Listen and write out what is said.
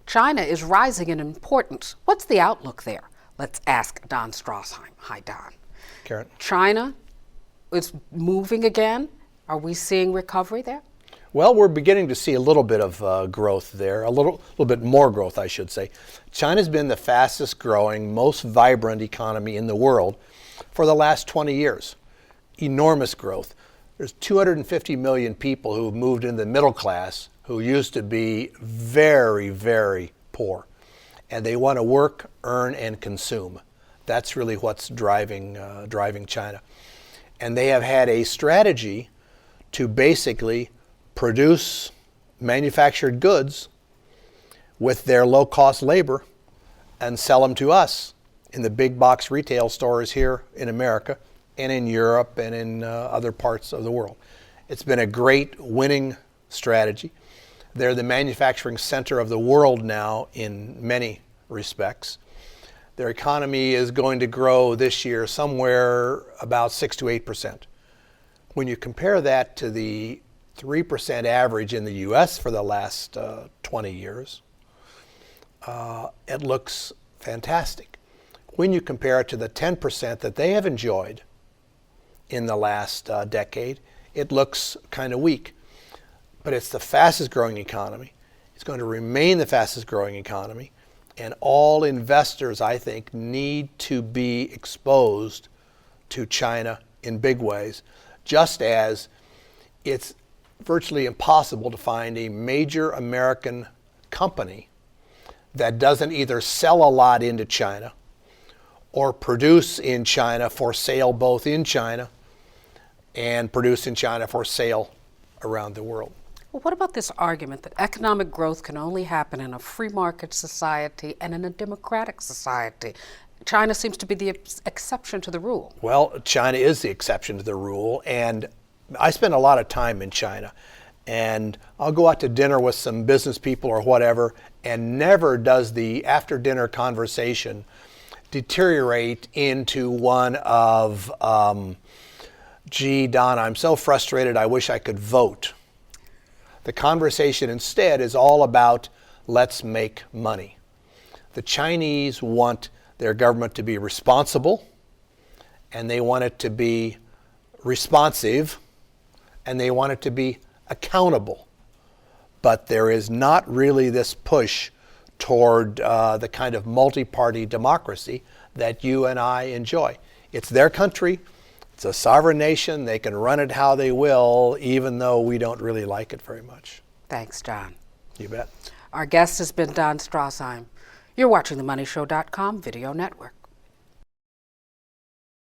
China is rising in importance. What's the outlook there? Let's ask Don Straszheim. Hi, Don. Karen. China is moving again. Are we seeing recovery there? Well, we're beginning to see a little bit of growth there, a little bit more growth, I should say. China's been the fastest growing, most vibrant economy in the world for the last 20 years. Enormous growth. There's 250 million people who've moved into the middle class who used to be very, very poor. And they want to work, earn, and consume. That's really what's driving China. And they have had a strategy to basically produce manufactured goods with their low-cost labor and sell them to us in the big box retail stores here in America and in Europe and in other parts of the world. It's been a great winning strategy. They're the manufacturing center of the world now in many respects. Their economy is going to grow this year somewhere about 6 to 8%. When you compare that to the 3% average in the U.S. for the last 20 years, it looks fantastic. When you compare it to the 10% that they have enjoyed in the last decade, it looks kind of weak. But it's the fastest growing economy. It's going to remain the fastest growing economy. And all investors, I think, need to be exposed to China in big ways, just as it's virtually impossible to find a major American company that doesn't either sell a lot into China or produce in China for sale both in China and produce in China for sale around the world. Well, what about this argument that economic growth can only happen in a free market society and in a democratic society? China seems to be the exception to the rule. Well, China is the exception to the rule, and I spend a lot of time in China, and I'll go out to dinner with some business people or whatever, and never does the after dinner conversation deteriorate into one of, gee, Don, I'm so frustrated, I wish I could vote. The conversation instead is all about let's make money. The Chinese want their government to be responsible, and they want it to be responsive, and they want it to be accountable. But there is not really this push toward the kind of multi-party democracy that you and I enjoy. It's their country. It's a sovereign nation. They can run it how they will, even though we don't really like it very much. Thanks, Don. You bet. Our guest has been Don Straszheim. You're watching the MoneyShow.com video network.